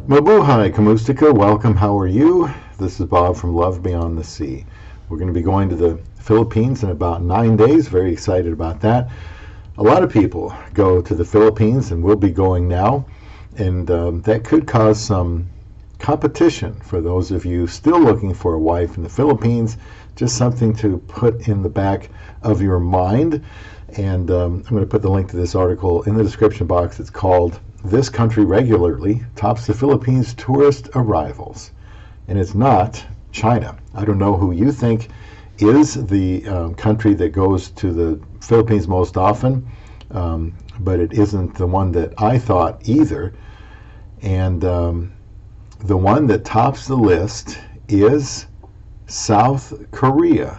Mabuhay, Kamustika. Welcome. How are you? This is Bob from Love Beyond the Sea. We're going to be going to the Philippines in about 9 days. Very excited about that. A lot of people go to the Philippines and will be going now, and that could cause some competition for those of you still looking for a wife in the Philippines. Just something to put in the back of your mind. And I'm going to put the link to this article in the description box. It's called "This Country Regularly Tops the Philippines Tourist Arrivals." And it's not China. I don't know who you think is the country that goes to the Philippines most often, but it isn't the one that I thought either. And the one that tops the list is South Korea.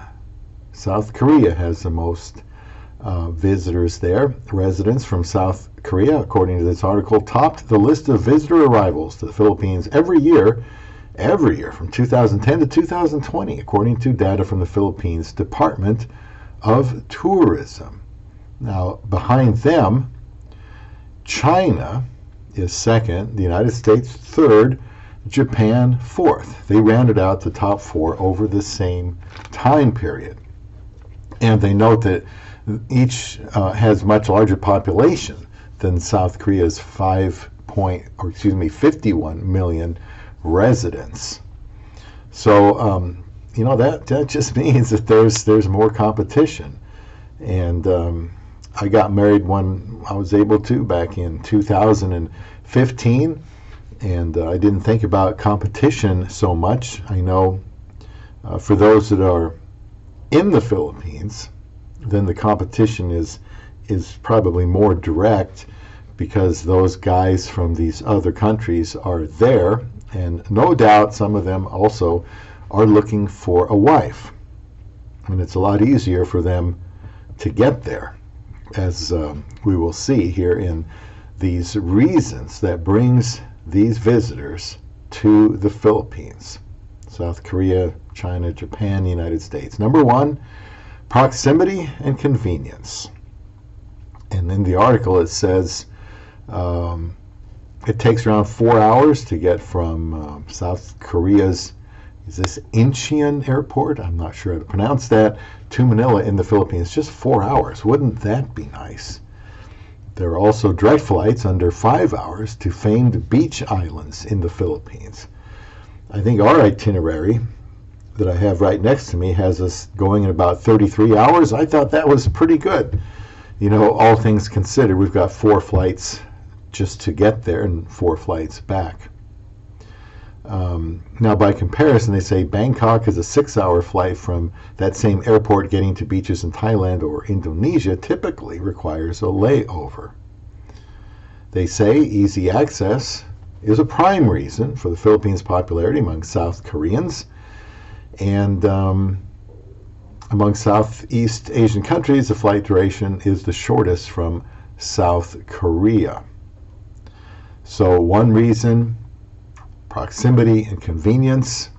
South Korea has the most visitors there. Residents from South Korea, according to this article, topped the list of visitor arrivals to the Philippines every year from 2010 to 2020, according to data from the Philippines Department of Tourism. Now, behind them, China is second, the United States third, Japan fourth. They rounded out the top four over the same time period. And they note that each has much larger population than South Korea's 51 million residents. So that just means that there's more competition. And I got married when I was able to back in 2015, and I didn't think about competition so much. I know for those that are in the Philippines, then the competition is probably more direct, because those guys from these other countries are there, and no doubt some of them also are looking for a wife, and it's a lot easier for them to get there, as we will see here in these reasons that brings these visitors to the Philippines. South Korea, China, Japan, the United States. Number one, proximity and convenience. And in the article it says it takes around 4 hours to get from South Korea's, is this Incheon Airport? I'm not sure how to pronounce that, to Manila in the Philippines. Just 4 hours. Wouldn't that be nice? There are also direct flights under 5 hours to famed beach islands in the Philippines. I think our itinerary that I have right next to me has us going in about 33 hours. I thought that was pretty good. All things considered, we've got 4 flights just to get there and 4 flights back. Now, by comparison, they say Bangkok is a 6-hour flight from that same airport. Getting to beaches in Thailand or Indonesia typically requires a layover. They say easy access is a prime reason for the Philippines' popularity among South Koreans. And among Southeast Asian countries, the flight duration is the shortest from South Korea. So one reason, proximity and convenience.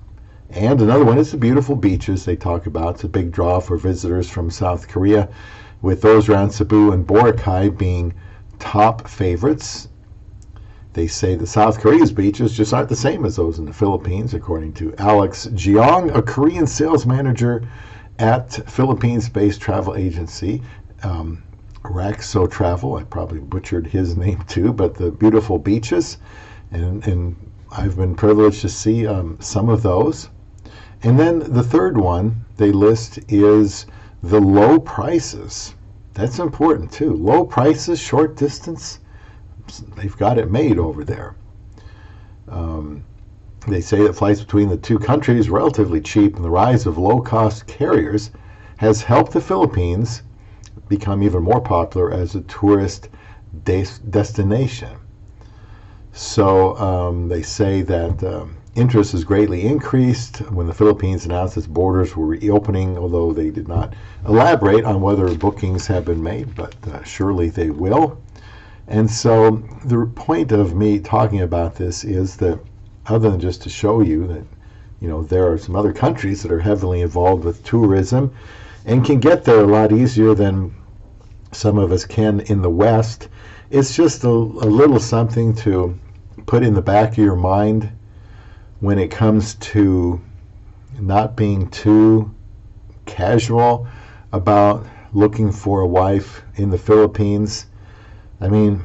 And another one is the beautiful beaches they talk about. It's a big draw for visitors from South Korea, with those around Cebu and Boracay being top favorites. They say the South Korea's beaches just aren't the same as those in the Philippines, according to Alex Jeong, a Korean sales manager at Philippines-based travel agency, Raxo Travel. I probably butchered his name too, but the beautiful beaches, and I've been privileged to see some of those. And then the third one they list is the low prices. That's important too. Low prices, short distance. They've got it made over there. They say that flights between the two countries are relatively cheap, and the rise of low-cost carriers has helped the Philippines become even more popular as a tourist destination. So they say that interest has greatly increased when the Philippines announced its borders were reopening, although they did not elaborate on whether bookings have been made, but surely they will. And so the point of me talking about this is that, other than just to show you that, there are some other countries that are heavily involved with tourism and can get there a lot easier than some of us can in the West, it's just a little something to put in the back of your mind when it comes to not being too casual about looking for a wife in the Philippines. I mean,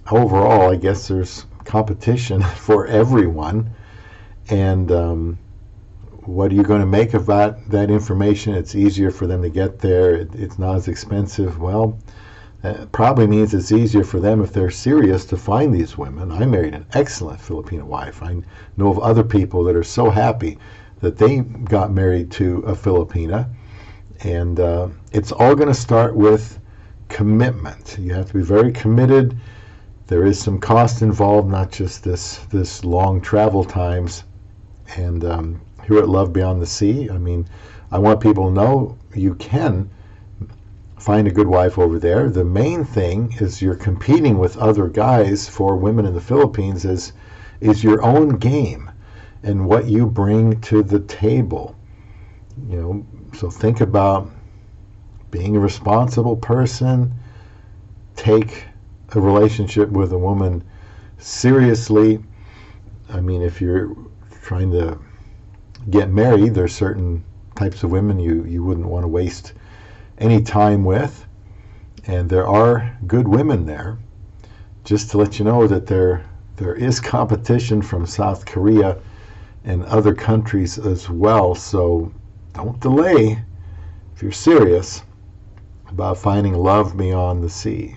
overall, I guess there's competition for everyone. And what are you going to make of that information? It's easier for them to get there. It's not as expensive. Well, that probably means it's easier for them if they're serious to find these women. I married an excellent Filipino wife. I know of other people that are so happy that they got married to a Filipina. And it's all going to start with commitment. You have to be very committed. There is some cost involved, not just this long travel times. And here at Love Beyond the Sea, I mean, I want people to know you can find a good wife over there. The main thing is you're competing with other guys for women in the Philippines is your own game and what you bring to the table. You know, so think about being a responsible person. Take a relationship with a woman seriously. I mean, if you're trying to get married, there's certain types of women you wouldn't want to waste any time with, and there are good women there. Just to let you know that there is competition from South Korea and other countries as well, so don't delay if you're serious about finding love beyond the sea.